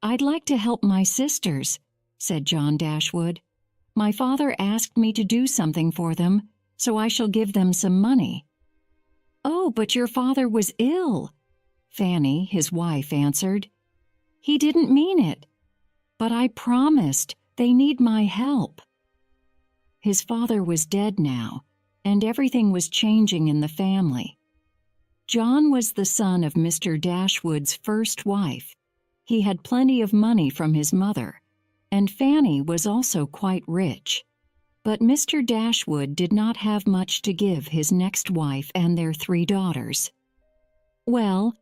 "I'd like to help my sisters," said John Dashwood. "My father asked me to do something for them, so I shall give them some money." "Oh, but your father was ill," Fanny, his wife, answered. "He didn't mean it." "But I promised. They need my help." His father was dead now, and everything was changing in the family. John was the son of Mr. Dashwood's first wife. He had plenty of money from his mother, and Fanny was also quite rich. But Mr. Dashwood did not have much to give his next wife and their 3 daughters. "Well,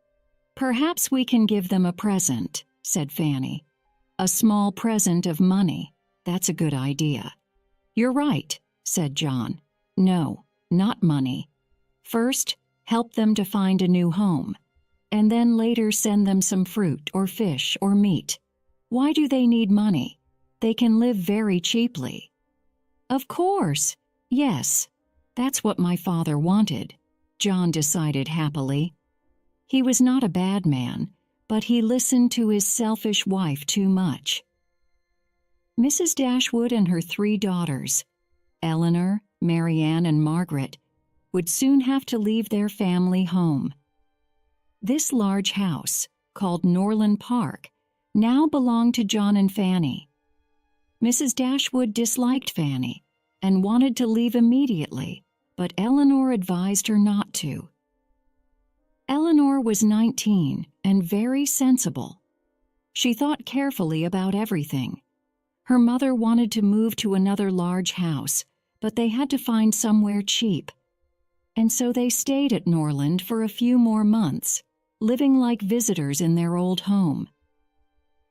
perhaps we can give them a present," said Fanny. "A small present of money. That's a good idea." "You're right," said John. "No, not money. First, help them to find a new home, and then later send them some fruit or fish or meat. Why do they need money? They can live very cheaply." "Of course, yes. That's what my father wanted," John decided happily. He was not a bad man, but he listened to his selfish wife too much. Mrs. Dashwood and her 3 daughters, Eleanor, Marianne, and Margaret, would soon have to leave their family home. This large house, called Norland Park, now belonged to John and Fanny. Mrs. Dashwood disliked Fanny and wanted to leave immediately, but Eleanor advised her not to. Eleanor was 19 and very sensible. She thought carefully about everything. Her mother wanted to move to another large house, but they had to find somewhere cheap. And so they stayed at Norland for a few more months, living like visitors in their old home.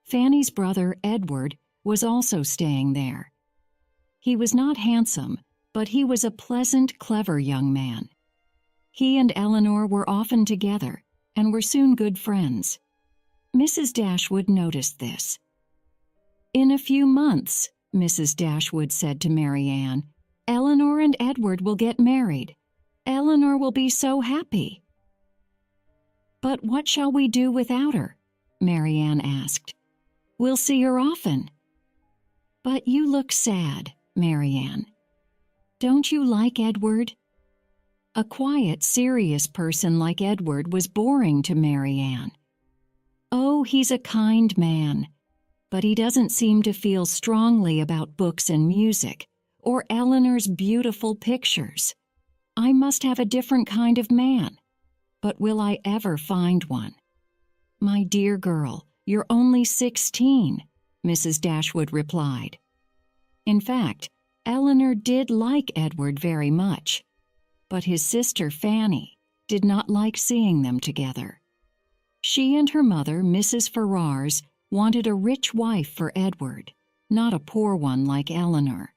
Fanny's brother, Edward, was also staying there. He was not handsome, but he was a pleasant, clever young man. He and Eleanor were often together and were soon good friends. Mrs. Dashwood noticed this. "In a few months," Mrs. Dashwood said to Marianne, "Eleanor and Edward will get married. Eleanor will be so happy." "But what shall we do without her?" Marianne asked. "We'll see her often." "But you look sad, Marianne. Don't you like Edward?" A quiet, serious person like Edward was boring to Marianne. "Oh, he's a kind man, but he doesn't seem to feel strongly about books and music, or Eleanor's beautiful pictures. I must have a different kind of man. But will I ever find one?" "My dear girl, you're only 16, Mrs. Dashwood replied. In fact, Eleanor did like Edward very much, but his sister Fanny did not like seeing them together. She and her mother, Mrs. Ferrars, wanted a rich wife for Edward, not a poor one like Eleanor.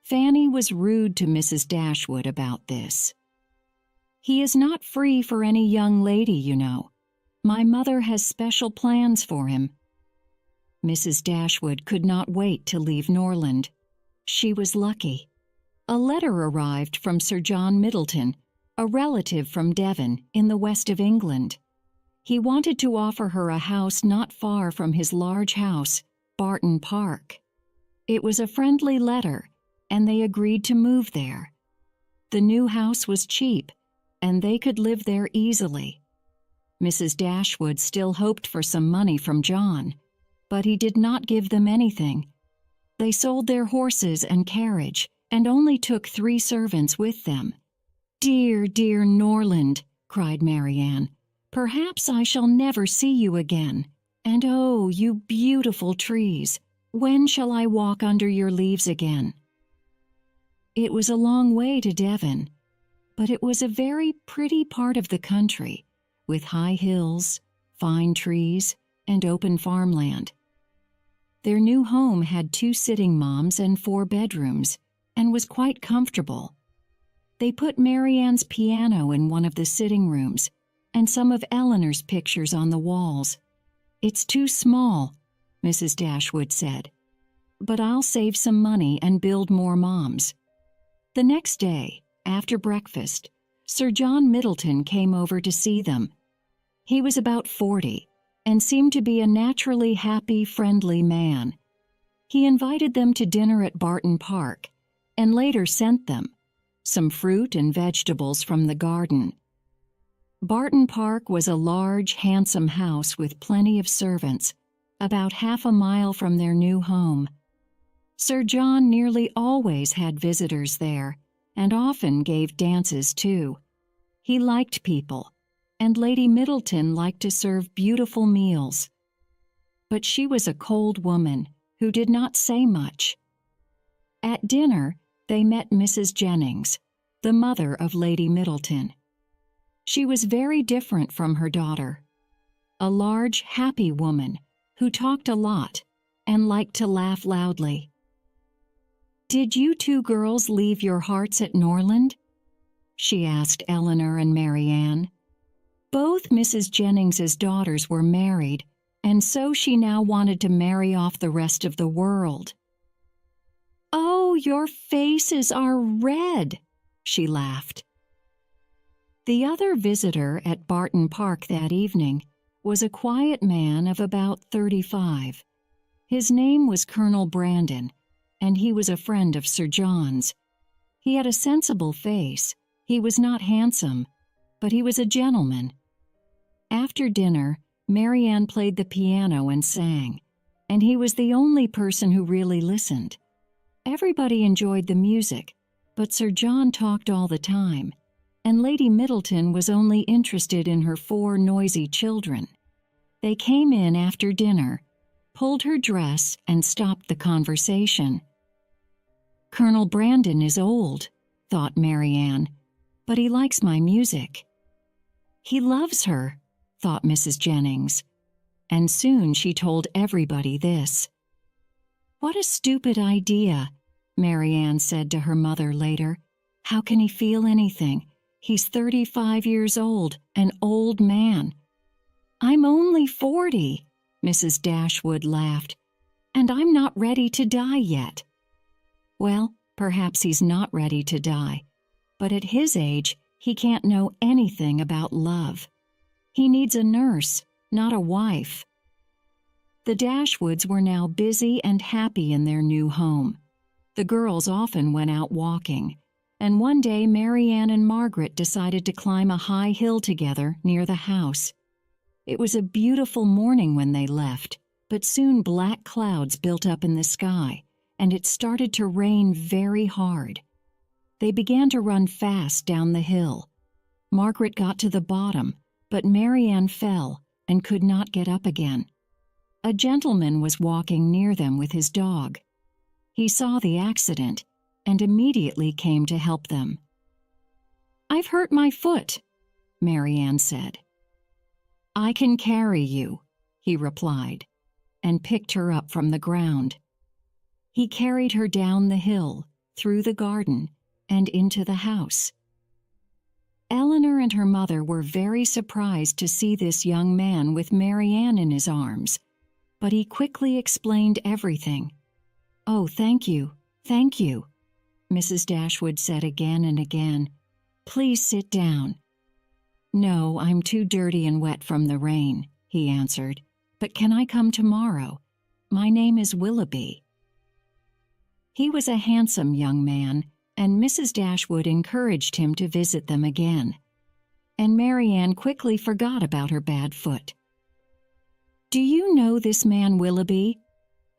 Fanny was rude to Mrs. Dashwood about this. "He is not free for any young lady, you know. My mother has special plans for him." Mrs. Dashwood could not wait to leave Norland. She was lucky. A letter arrived from Sir John Middleton, a relative from Devon in the west of England. He wanted to offer her a house not far from his large house, Barton Park. It was a friendly letter, and they agreed to move there. The new house was cheap, and they could live there easily. Mrs. Dashwood still hoped for some money from John, but he did not give them anything. They sold their horses and carriage, and only took 3 servants with them. "Dear, dear Norland," cried Marianne, "perhaps I shall never see you again. And oh, you beautiful trees, when shall I walk under your leaves again?" It was a long way to Devon, but it was a very pretty part of the country, with high hills, fine trees, and open farmland. Their new home had 2 sitting rooms and 4 bedrooms, and was quite comfortable. They put Marianne's piano in one of the sitting rooms, and some of Eleanor's pictures on the walls. "It's too small," Mrs. Dashwood said, "but I'll save some money and build more moms." The next day, after breakfast, Sir John Middleton came over to see them. He was about 40, and seemed to be a naturally happy, friendly man. He invited them to dinner at Barton Park and later sent them some fruit and vegetables from the garden. Barton Park was a large, handsome house with plenty of servants, about half a mile from their new home. Sir John nearly always had visitors there, and often gave dances too. He liked people, and Lady Middleton liked to serve beautiful meals. But she was a cold woman who did not say much. At dinner, they met Mrs. Jennings, the mother of Lady Middleton. She was very different from her daughter, a large, happy woman who talked a lot and liked to laugh loudly. "Did you two girls leave your hearts at Norland?" she asked Eleanor and Mary Ann. Both Mrs. Jennings's daughters were married, and so she now wanted to marry off the rest of the world. "Oh, your faces are red," she laughed. The other visitor at Barton Park that evening was a quiet man of about 35. His name was Colonel Brandon, and he was a friend of Sir John's. He had a sensible face. He was not handsome, but he was a gentleman. After dinner, Mary Ann played the piano and sang, and he was the only person who really listened. Everybody enjoyed the music, but Sir John talked all the time, and Lady Middleton was only interested in her 4 noisy children. They came in after dinner, pulled her dress, and stopped the conversation. "Colonel Brandon is old," thought Mary Ann, "but he likes my music." "He loves her," thought Mrs. Jennings, and soon she told everybody this. "What a stupid idea," Mary Ann said to her mother later. "How can he feel anything? He's 35 years old, an old man." "I'm only 40, Mrs. Dashwood laughed, "and I'm not ready to die yet." Well, perhaps he's not ready to die, but at his age, he can't know anything about love. He needs a nurse, not a wife. The Dashwoods were now busy and happy in their new home. The girls often went out walking, and one day Mary Ann and Margaret decided to climb a high hill together near the house. It was a beautiful morning when they left, but soon black clouds built up in the sky, and it started to rain very hard. They began to run fast down the hill. Margaret got to the bottom, but Mary Ann fell and could not get up again. A gentleman was walking near them with his dog. He saw the accident and immediately came to help them. "I've hurt my foot," Mary Ann said. "I can carry you," he replied, and picked her up from the ground. He carried her down the hill, through the garden, and into the house. Eleanor and her mother were very surprised to see this young man with Mary Ann in his arms, but he quickly explained everything. "Oh, thank you, Mrs. Dashwood said again and again. "Please sit down." "No, I'm too dirty and wet from the rain," he answered. "But can I come tomorrow? My name is Willoughby." He was a handsome young man, and Mrs. Dashwood encouraged him to visit them again. And Mary Ann quickly forgot about her bad foot. "Do you know this man Willoughby?"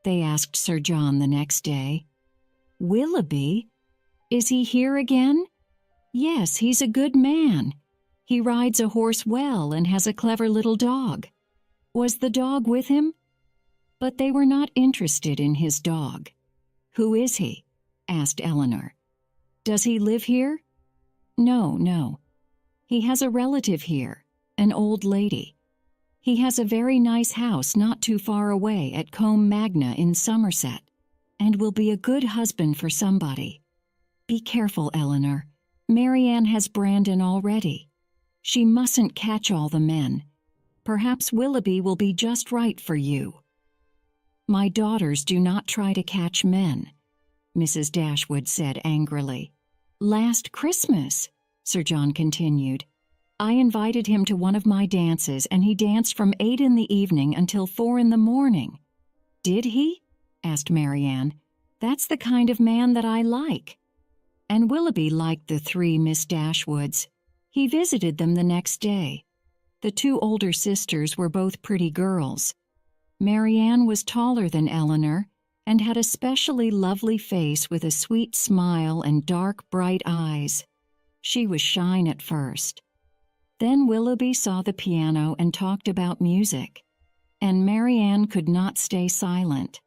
they asked Sir John the next day. "Willoughby? Is he here again?" "Yes, he's a good man. He rides a horse well and has a clever little dog." "Was the dog with him?" But they were not interested in his dog. "Who is he?" asked Eleanor. "Does he live here?" No. He has a relative here, an old lady. He has a very nice house not too far away at Combe Magna in Somerset, and will be a good husband for somebody. Be careful, Eleanor. Mary Ann has Brandon already. She mustn't catch all the men. Perhaps Willoughby will be just right for you." "My daughters do not try to catch men," Mrs. Dashwood said angrily. "Last Christmas," Sir John continued, I invited him to one of my dances, and he danced from 8 in the evening until 4 in the morning." "Did he?" asked Marianne. "That's the kind of man that I like." And Willoughby liked the 3 Miss Dashwoods. He visited them the next day. The 2 older sisters were both pretty girls. Marianne was taller than Eleanor and had a specially lovely face with a sweet smile and dark, bright eyes. She was shy at first. Then Willoughby saw the piano and talked about music, and Marianne could not stay silent.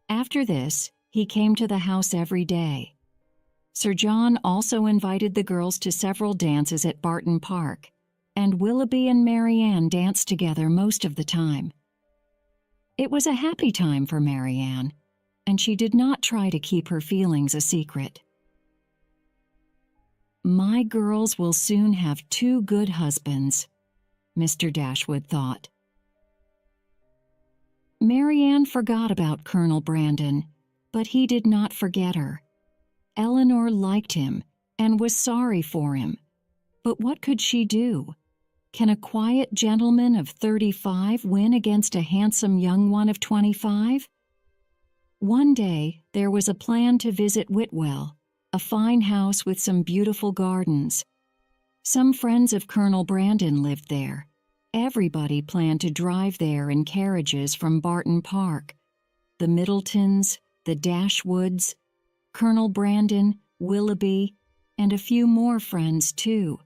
After this, he came to the house every day. Sir John also invited the girls to several dances at Barton Park, and Willoughby and Marianne danced together most of the time. It was a happy time for Marianne, and she did not try to keep her feelings a secret. "My girls will soon have 2 good husbands," Mr. Dashwood thought. Marianne forgot about Colonel Brandon, but he did not forget her. Eleanor liked him and was sorry for him, but what could she do? Can a quiet gentleman of 35 win against a handsome young one of 25? One day there was a plan to visit Whitwell, a fine house with some beautiful gardens. Some friends of Colonel Brandon lived there. Everybody planned to drive there in carriages from Barton Park. The Middletons, the Dashwoods, Colonel Brandon, Willoughby, and a few more friends too.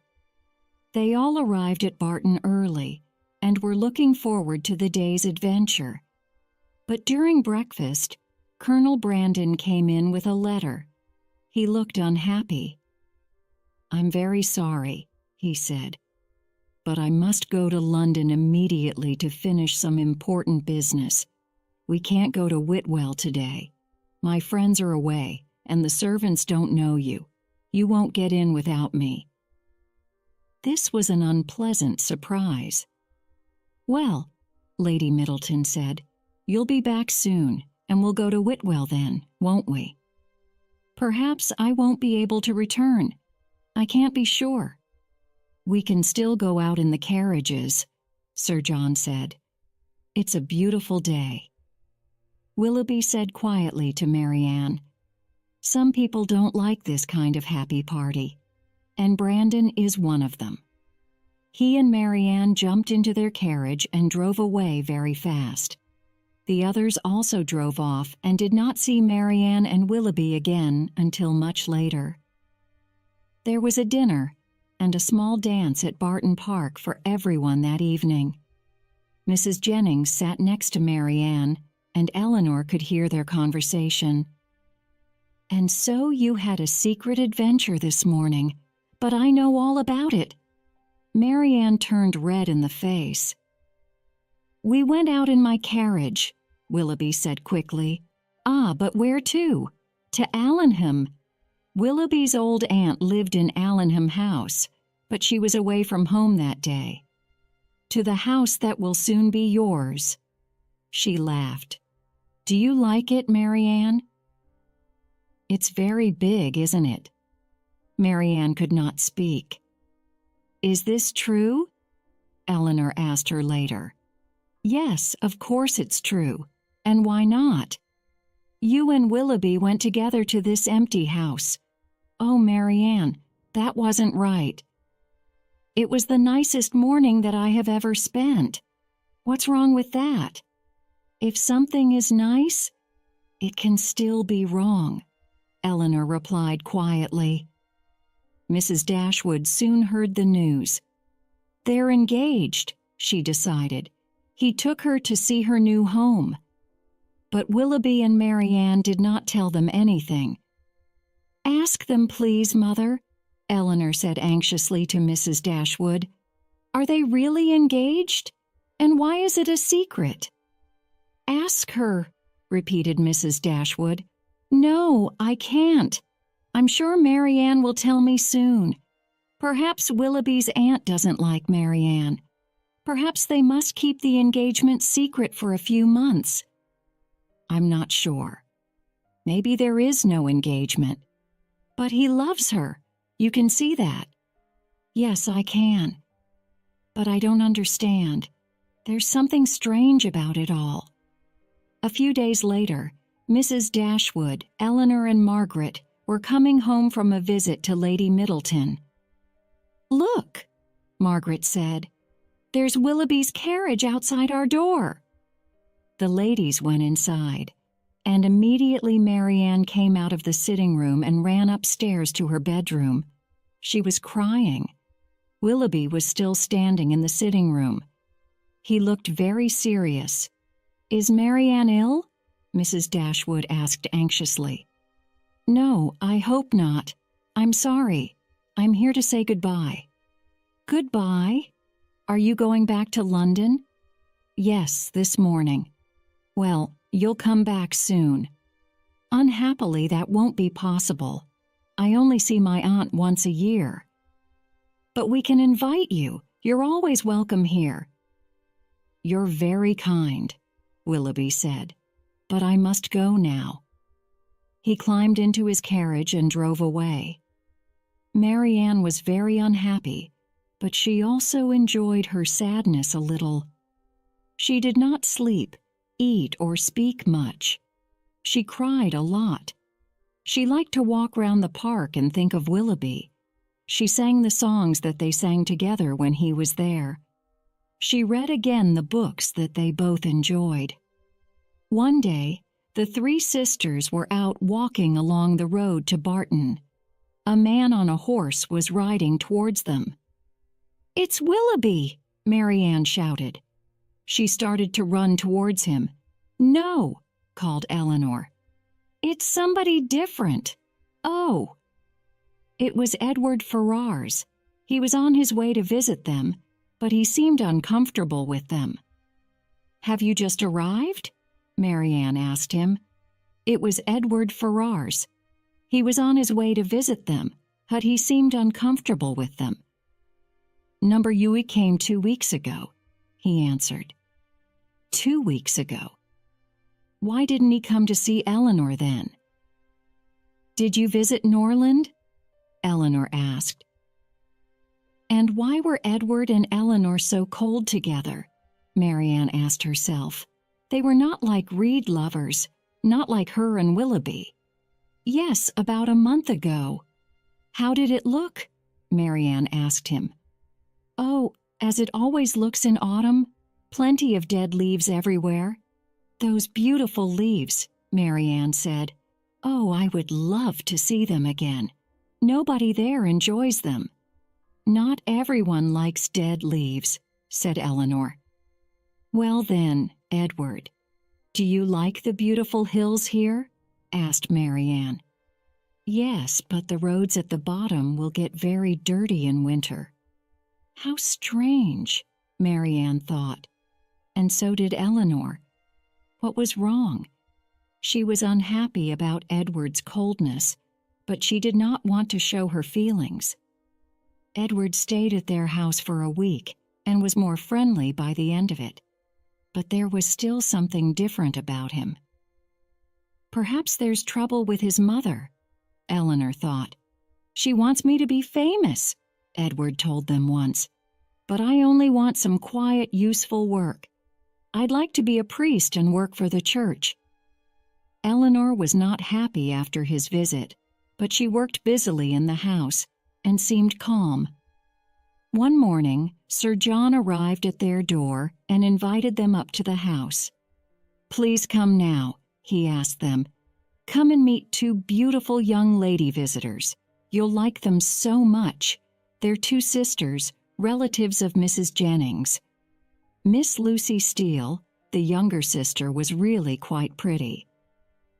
They all arrived at Barton early and were looking forward to the day's adventure. But during breakfast, Colonel Brandon came in with a letter. He looked unhappy. "I'm very sorry," he said, "but I must go to London immediately to finish some important business. We can't go to Whitwell today. My friends are away, and the servants don't know you. You won't get in without me." This was an unpleasant surprise. "Well," Lady Middleton said, "you'll be back soon, and we'll go to Whitwell then, won't we?" "Perhaps I won't be able to return. I can't be sure." "We can still go out in the carriages," Sir John said. "It's a beautiful day." Willoughby said quietly to Marianne, "Some people don't like this kind of happy party, and Brandon is one of them." He and Marianne jumped into their carriage and drove away very fast. The others also drove off and did not see Marianne and Willoughby again until much later. There was a dinner and a small dance at Barton Park for everyone that evening. Mrs. Jennings sat next to Marianne, and Eleanor could hear their conversation. "And so you had a secret adventure this morning, but I know all about it." Marianne turned red in the face. "We went out in my carriage," Willoughby said quickly. "Ah, but where to?" "To Allenham." Willoughby's old aunt lived in Allenham House, but she was away from home that day. "To the house that will soon be yours." She laughed. "Do you like it, Marianne?" "It's very big, isn't it?" Marianne could not speak. "Is this true?" Eleanor asked her later. "Yes, of course it's true. And why not? You and Willoughby went together to this empty house. Oh, Marianne, that wasn't right. It was the nicest morning that I have ever spent. What's wrong with that? If something is nice, it can still be wrong," Eleanor replied quietly. Mrs. Dashwood soon heard the news. "They're engaged," she decided. "He took her to see her new home." But Willoughby and Marianne did not tell them anything. "Ask them, please, Mother," Eleanor said anxiously to Mrs. Dashwood. "Are they really engaged? And why is it a secret?" "Ask her," repeated Mrs. Dashwood. "No, I can't. I'm sure Marianne will tell me soon. Perhaps Willoughby's aunt doesn't like Marianne. Perhaps they must keep the engagement secret for a few months. I'm not sure. Maybe there is no engagement. But he loves her. You can see that." Yes, I can. But I don't understand. There's something strange about it all. A few days later, Mrs. Dashwood, Eleanor, and Margaret were coming home from a visit to Lady Middleton. "Look," Margaret said, "there's Willoughby's carriage outside our door." The ladies went inside, and immediately Marianne came out of the sitting room and ran upstairs to her bedroom. She was crying. Willoughby was still standing in the sitting room. He looked very serious. "Is Marianne ill?" Mrs. Dashwood asked anxiously. "No, I hope not. I'm sorry. I'm here to say goodbye." "Goodbye? Are you going back to London?" "Yes, this morning." "Well, you'll come back soon." "Unhappily, that won't be possible. I only see my aunt once a year." "But we can invite you. You're always welcome here." "You're very kind," Willoughby said, "but I must go now." He climbed into his carriage and drove away. Marianne was very unhappy, but she also enjoyed her sadness a little. She did not sleep, eat, or speak much. She cried a lot. She liked to walk round the park and think of Willoughby. She sang the songs that they sang together when he was there. She read again the books that they both enjoyed. One day, the three sisters were out walking along the road to Barton. A man on a horse was riding towards them. "It's Willoughby!" Marianne shouted. She started to run towards him. "No!" called Eleanor. "It's somebody different." "Oh!" It was Edward Ferrars. He was on his way to visit them, but he seemed uncomfortable with them. "Have you just arrived?" Marianne asked him. It was Edward Ferrars. He was on his way to visit them, but he seemed uncomfortable with them. "Number Yui came 2 weeks ago," he answered. 2 weeks ago. Why didn't he come to see Eleanor then? "Did you visit Norland?" Eleanor asked. And why were Edward and Eleanor so cold together? Marianne asked herself. They were not like Reed lovers, not like her and Willoughby. "Yes, about a month ago." "How did it look?" Marianne asked him. "Oh, as it always looks in autumn, plenty of dead leaves everywhere." "Those beautiful leaves," Marianne said. "Oh, I would love to see them again. Nobody there enjoys them." "Not everyone likes dead leaves," said Eleanor. "Well then, Edward, do you like the beautiful hills here?" asked Marianne. "Yes, but the roads at the bottom will get very dirty in winter." How strange, Marianne thought. And so did Eleanor. What was wrong? She was unhappy about Edward's coldness, but she did not want to show her feelings. Edward stayed at their house for a week and was more friendly by the end of it. But there was still something different about him. "Perhaps there's trouble with his mother," Eleanor thought. "She wants me to be famous," Edward told them once. "But I only want some quiet, useful work. I'd like to be a priest and work for the church." Eleanor was not happy after his visit, but she worked busily in the house and seemed calm. One morning, Sir John arrived at their door and invited them up to the house. "Please come now," he asked them. "Come and meet 2 beautiful young lady visitors. You'll like them so much. They're 2 sisters, relatives of Mrs. Jennings." Miss Lucy Steele, the younger sister, was really quite pretty.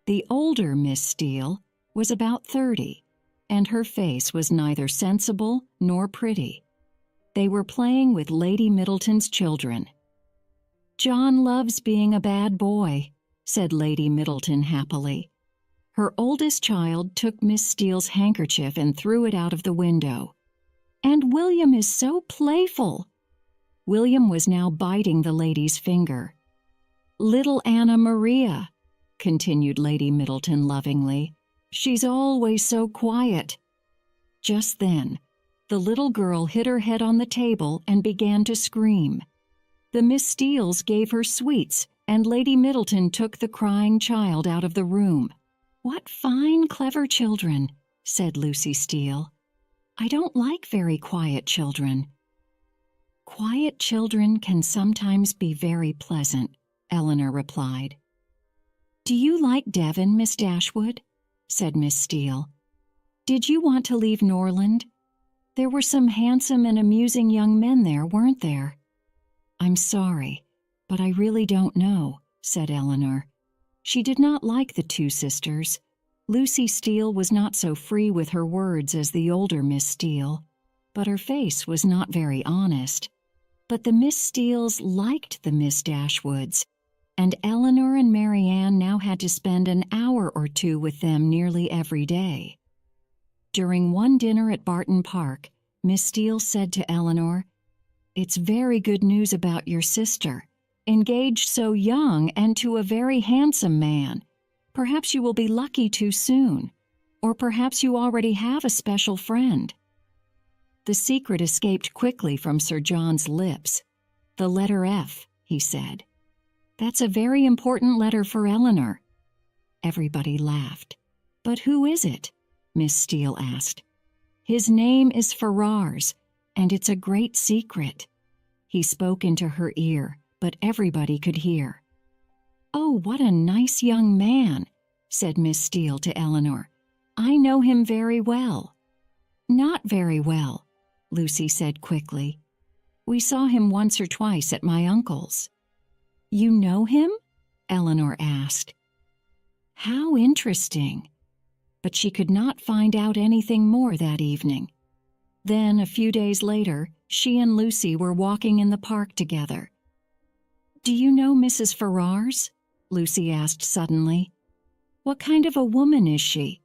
The older Miss Steele was about 30, and her face was neither sensible nor pretty. They were playing with Lady Middleton's children. "John loves being a bad boy," said Lady Middleton happily. Her oldest child took Miss Steele's handkerchief and threw it out of the window. "And William is so playful." William was now biting the lady's finger. "Little Anna Maria," continued Lady Middleton lovingly. "She's always so quiet." Just then, The little girl hit her head on the table and began to scream. The Miss Steeles gave her sweets, and Lady Middleton took the crying child out of the room. "What fine, clever children," said Lucy Steele. "I don't like very quiet children." "Quiet children can sometimes be very pleasant," Eleanor replied. "Do you like Devon, Miss Dashwood?" said Miss Steele. "Did you want to leave Norland? There were some handsome and amusing young men there, weren't there?" "I'm sorry, but I really don't know," said Eleanor. She did not like the two sisters. Lucy Steele was not so free with her words as the older Miss Steele, but her face was not very honest. But the Miss Steeles liked the Miss Dashwoods, and Eleanor and Marianne now had to spend an hour or two with them nearly every day. During one dinner at Barton Park, Miss Steele said to Eleanor, "It's very good news about your sister. Engaged so young and to a very handsome man. Perhaps you will be lucky too soon, or perhaps you already have a special friend." The secret escaped quickly from Sir John's lips. "The letter F," he said. "That's a very important letter for Eleanor." Everybody laughed. "But who is it?" Miss Steele asked. "His name is Ferrars, and it's a great secret." He spoke into her ear, but everybody could hear. "Oh, what a nice young man," said Miss Steele to Eleanor. "I know him very well." "Not very well," Lucy said quickly. "We saw him once or twice at my uncle's." "You know him?" Eleanor asked. "How interesting." But she could not find out anything more that evening. Then, a few days later, she and Lucy were walking in the park together. "Do you know Mrs. Ferrars?" Lucy asked suddenly. "What kind of a woman is she?"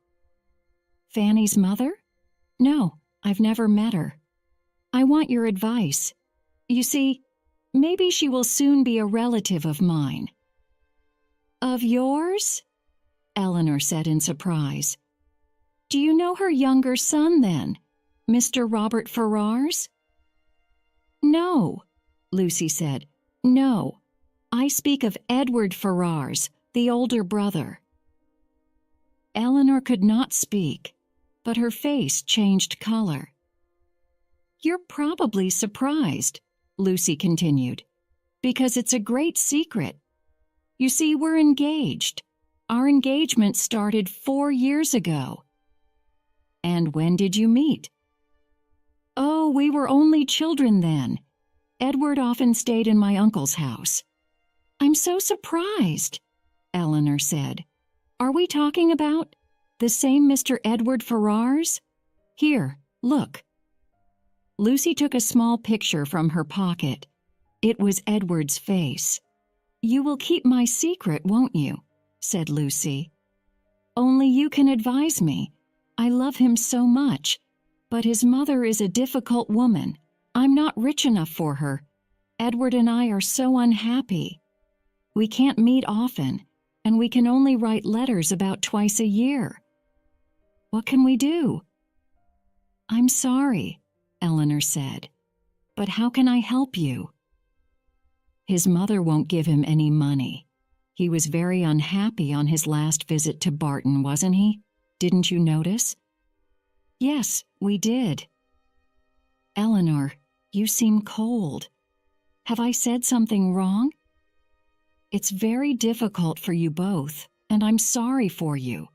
"Fanny's mother? No, I've never met her. I want your advice. You see, maybe she will soon be a relative of mine." "Of yours?" Eleanor said in surprise. "Do you know her younger son, then, Mr. Robert Ferrars?" "No," Lucy said. "No. I speak of Edward Ferrars, the older brother." Eleanor could not speak, but her face changed color. "You're probably surprised," Lucy continued, "because it's a great secret. You see, we're engaged. Our engagement started 4 years ago." "And when did you meet?" "Oh, we were only children then. Edward often stayed in my uncle's house." "I'm so surprised," Eleanor said. "Are we talking about the same Mr. Edward Ferrars? Here, look." Lucy took a small picture from her pocket. It was Edward's face. "You will keep my secret, won't you?" said Lucy. "Only you can advise me. I love him so much, but his mother is a difficult woman. I'm not rich enough for her. Edward and I are so unhappy. We can't meet often, and we can only write letters about twice a year. What can we do?" "I'm sorry," Eleanor said, "but how can I help you?" "His mother won't give him any money. He was very unhappy on his last visit to Barton, wasn't he? Didn't you notice?" "Yes, we did." "Eleanor, you seem cold. Have I said something wrong? It's very difficult for you both, and I'm sorry for you."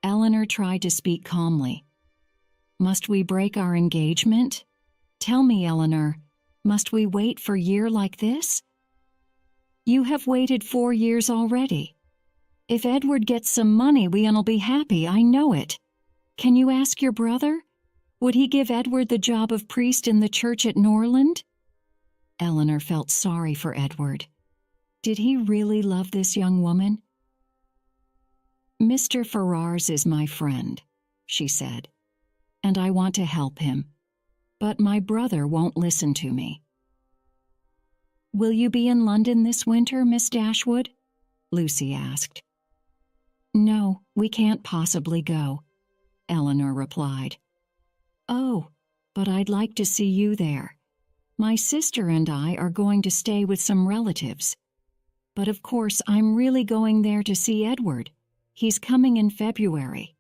Eleanor tried to speak calmly. "Must we break our engagement? Tell me, Eleanor, must we wait for a year like this?" "You have waited 4 years already. If Edward gets some money, we'll be happy, I know it. Can you ask your brother? Would he give Edward the job of priest in the church at Norland?" Eleanor felt sorry for Edward. Did he really love this young woman? "Mr. Ferrars is my friend," she said, "and I want to help him. But my brother won't listen to me." "Will you be in London this winter, Miss Dashwood?" Lucy asked. "No, we can't possibly go," Eleanor replied. "Oh, but I'd like to see you there. My sister and I are going to stay with some relatives. But of course, I'm really going there to see Edward. He's coming in February.